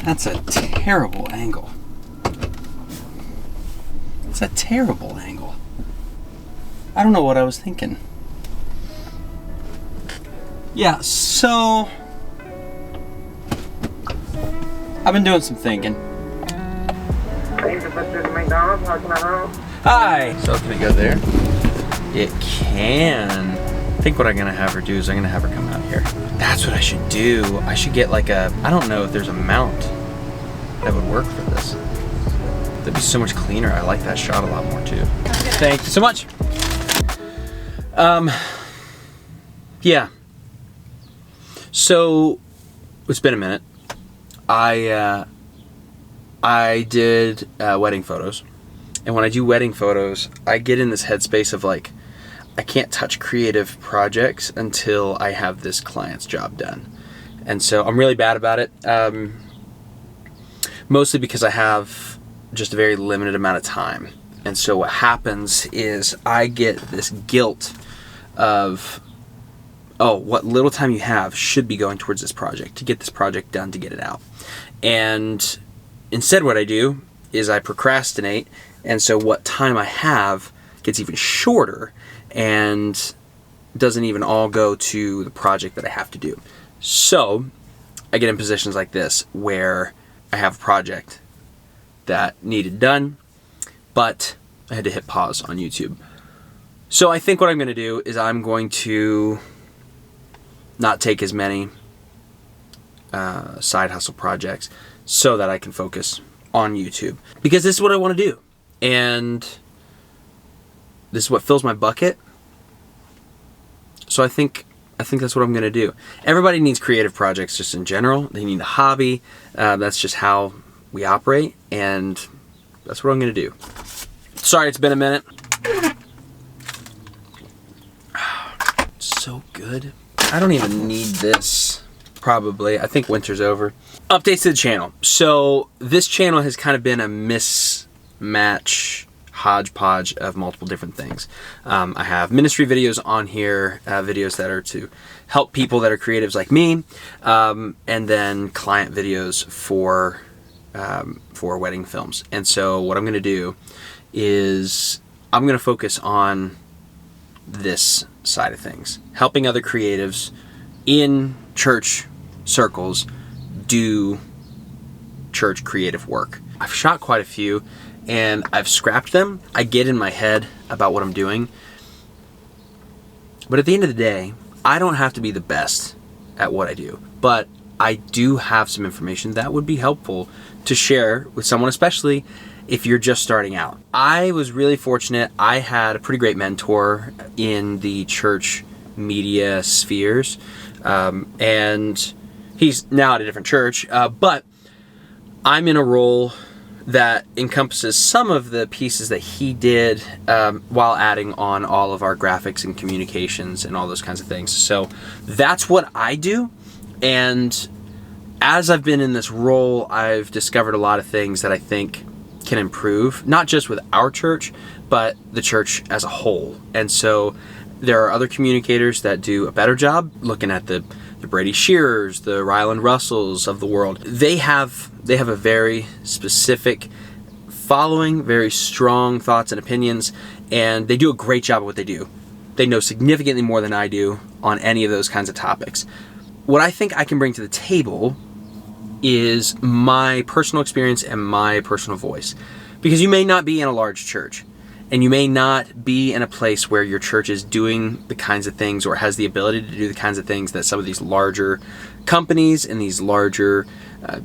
That's a terrible angle. It's a terrible angle. I don't know what I was thinking. Yeah, so I've been doing some thinking. Hi! So can it go there? It can. I think what I'm gonna have her do is I'm gonna have her come out here. That's what I should do. I should get like a, I don't know if there's a mount that would work for this. That'd be so much cleaner. I like that shot a lot more too. Thank you so much. Yeah. So, it's been a minute. I did wedding photos. And when I do wedding photos, I get in this headspace of like, I can't touch creative projects until I have this client's job done. And so I'm really bad about it. Mostly because I have just a very limited amount of time. And so what happens is I get this guilt of, oh, what little time you have should be going towards this project, to get this project done, to get it out. And instead what I do is I procrastinate, and so what time I have gets even shorter and doesn't even all go to the project that I have to do. So I get in positions like this where I have a project that needed done, but I had to hit pause on YouTube. So I think what I'm going to do is I'm going to not take as many side hustle projects so that I can focus on YouTube. Because this is what I want to do. And this is what fills my bucket. So I think that's what I'm going to do. Everybody needs creative projects just in general. They need a hobby. That's just how we operate. And that's what I'm going to do. Sorry, it's been a minute. So good. I don't even need this, probably. I think winter's over. Updates to the channel. So this channel has kind of been a mismatch, hodgepodge of multiple different things. I have ministry videos on here, videos that are to help people that are creatives like me, and then client videos for wedding films. And so what I'm going to do is I'm going to focus on this side of things, helping other creatives in church circles do church creative work. I've shot quite a few and I've scrapped them. I get in my head about what I'm doing, but at the end of the day, I don't have to be the best at what I do, but I do have some information that would be helpful to share with someone, especially if you're just starting out. I was really fortunate. I had a pretty great mentor in the church media spheres, and he's now at a different church, but I'm in a role that encompasses some of the pieces that he did, while adding on all of our graphics and communications and all those kinds of things. So that's what I do. And as I've been in this role, I've discovered a lot of things that I think can improve, not just with our church, but the church as a whole. And so there are other communicators that do a better job, looking at the Brady Shearers, the Ryland Russells of the world. They have a very specific following, very strong thoughts and opinions, and they do a great job of what they do. They know significantly more than I do on any of those kinds of topics. What I think I can bring to the table is my personal experience and my personal voice. Because you may not be in a large church, and you may not be in a place where your church is doing the kinds of things or has the ability to do the kinds of things that some of these larger companies and these larger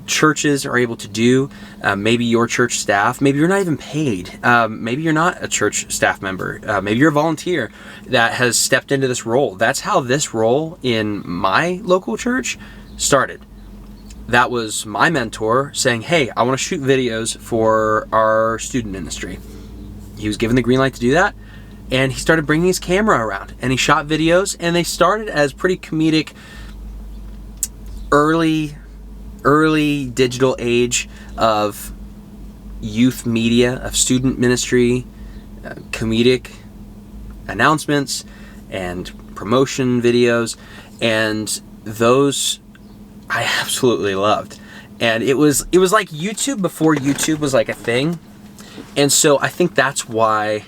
churches are able to do. Maybe your church staff, maybe you're not even paid. Maybe you're not a church staff member. Maybe you're a volunteer that has stepped into this role. That's how this role in my local church started. That was my mentor saying, hey, I want to shoot videos for our student ministry. He was given the green light to do that, and he started bringing his camera around, and he shot videos, and they started as pretty comedic, early digital age of youth media, of student ministry, comedic announcements and promotion videos, and those I absolutely loved. And it was like YouTube before YouTube was like a thing. And so I think that's why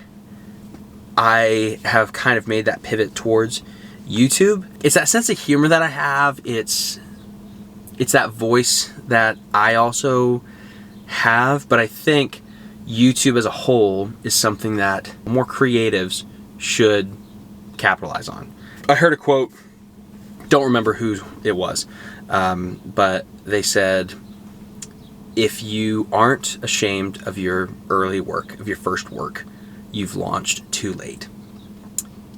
I have kind of made that pivot towards YouTube. It's that sense of humor that I have. It's that voice that I also have, but I think YouTube as a whole is something that more creatives should capitalize on. I heard a quote, don't remember who it was, but they said, if you aren't ashamed of your early work, of your first work, you've launched too late.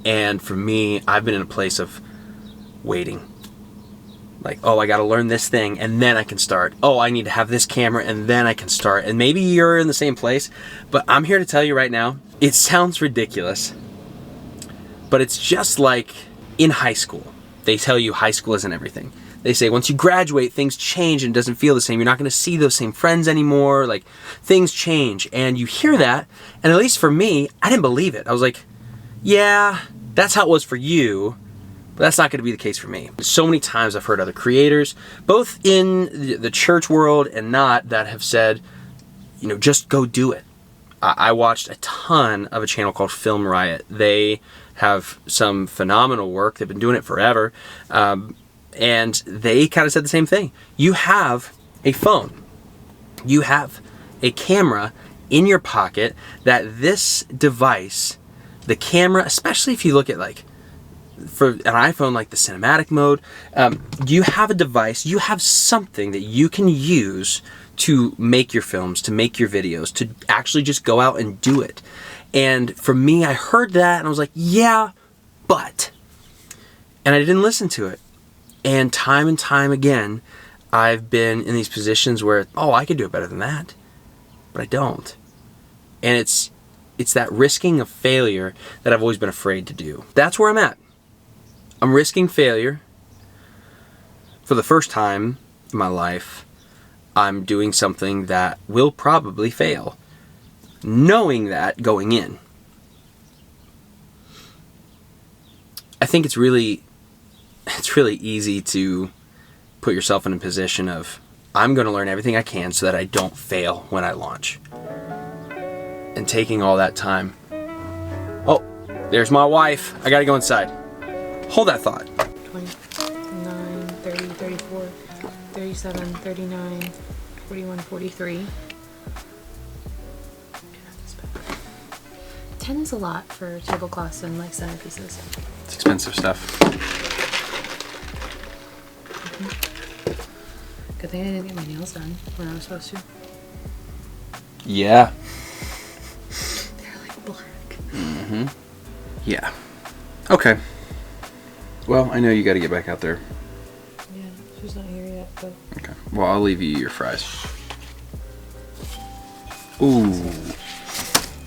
And for me, I've been in a place of waiting. Like, oh, I got to learn this thing and then I can start. Oh, I need to have this camera and then I can start. And maybe you're in the same place, but I'm here to tell you right now, it sounds ridiculous, but it's just like in high school. They tell you high school isn't everything. They say once you graduate, things change and it doesn't feel the same. You're not going to see those same friends anymore. Like, things change. And you hear that, and at least for me, I didn't believe it. I was like, yeah, that's how it was for you, but that's not going to be the case for me. So many times I've heard other creators, both in the church world and not, that have said, you know, just go do it. I watched a ton of a channel called Film Riot. They have some phenomenal work. They've been doing it forever. And they kind of said the same thing. You have a phone. You have a camera in your pocket that this device, the camera, especially if you look at like, for an iPhone, like the cinematic mode, you have a device, you have something that you can use to make your films, to make your videos, to actually just go out and do it. And for me, I heard that and I was like, yeah, but, and I didn't listen to it. And time again, I've been in these positions where, oh, I could do it better than that, but I don't. And it's that risking of failure that I've always been afraid to do. That's where I'm at. I'm risking failure. For the first time in my life, I'm doing something that will probably fail, knowing that going in. I think it's really easy to put yourself in a position of, I'm going to learn everything I can so that I don't fail when I launch. And taking all that time. Oh, there's my wife. I got to go inside. Hold that thought. 29, 30, 34, 37, 39, 41, 43. 10 is a lot for tablecloths and like centerpieces. It's expensive stuff. Good thing I didn't get my nails done when I was supposed to. Yeah. They're like black. Mm-hmm. Yeah. Okay. Well, I know you got to get back out there. Yeah, she's not here yet, but... Okay. Well, I'll leave you your fries. Ooh.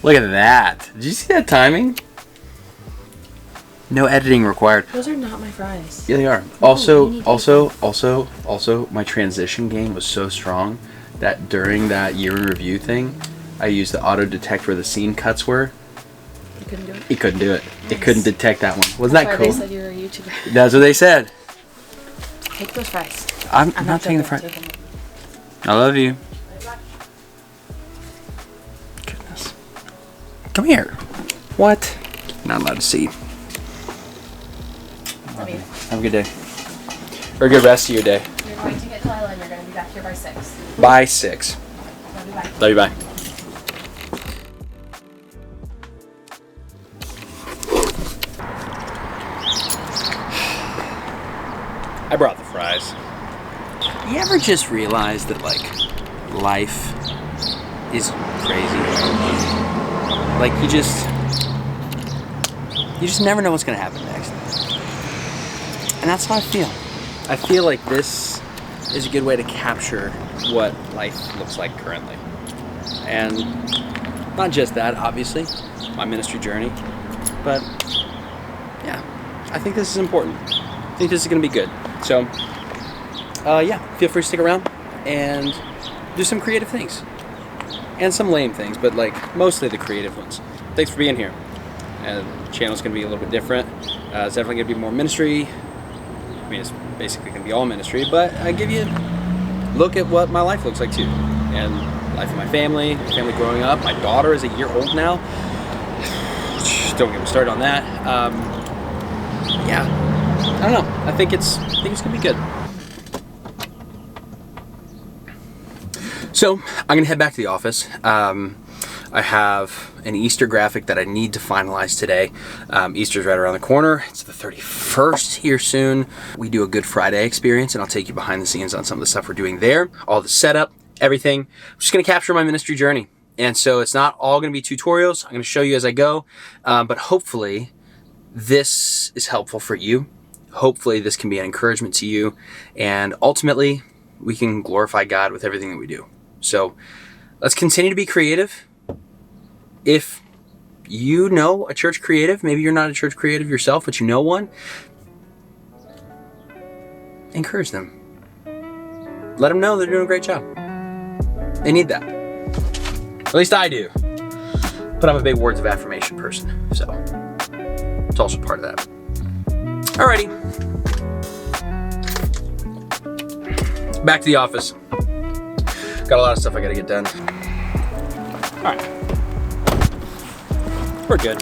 Look at that. Did you see that timing? No editing required. Those are not my fries. Yeah, they are. No, Also, my transition game was so strong that during that year in review thing, I used the auto detect where the scene cuts were. You couldn't do it? It couldn't do it. Nice. It couldn't detect that one. Wasn't That's that why cool? They said you were a YouTuber. That's what they said. Take those fries. I'm not taking the fries. I love you. Goodness. Come here. What? Not allowed to see. Have a good day. Or a good rest of your day. You're going to get Lila and you're going to be back here by 6. By 6. Love you, bye. Love you, bye. I brought the fries. You ever just realize that, like, life is crazy? Like, you just never know what's going to happen next. And that's how I feel. I feel like this is a good way to capture what life looks like currently. And not just that, obviously, my ministry journey, but yeah, I think this is important. I think this is going to be good. So, yeah, feel free to stick around and do some creative things. And some lame things, but like mostly the creative ones. Thanks for being here. The channel's going to be a little bit different. It's definitely going to be more ministry. I mean, it's basically going to be all ministry, but I give you look at what my life looks like too, and life of my family growing up. My daughter is a year old now. Don't get me started on that. Yeah, I don't know. I think it's gonna be good. So I'm gonna head back to the office. I have an Easter graphic that I need to finalize today. Easter's right around the corner. It's the 31st here soon. We do a Good Friday experience, and I'll take you behind the scenes on some of the stuff we're doing there. All the setup, everything. I'm just gonna capture my ministry journey. And so it's not all gonna be tutorials. I'm gonna show you as I go, but hopefully this is helpful for you. Hopefully this can be an encouragement to you, and ultimately we can glorify God with everything that we do. So let's continue to be creative. If you know a church creative, maybe you're not a church creative yourself, but you know one, encourage them. Let them know they're doing a great job. They need that. At least I do. But I'm a big words of affirmation person, so it's also part of that. Alrighty. Back to the office. Got a lot of stuff I gotta get done. Alright. We're good.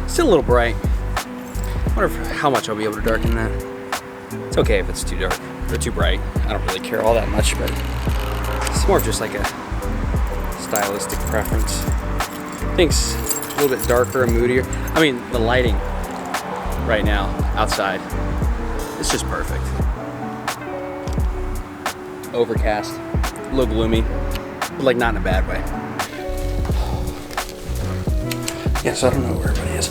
Still a little bright. I wonder how much I'll be able to darken that. It's okay if it's too dark or too bright. I don't really care all that much, but it's more just like a stylistic preference. I think it's a little bit darker and moodier. I mean, the lighting right now outside, it's just perfect. Overcast, a little gloomy, but like not in a bad way. Yeah, so I don't know where everybody is.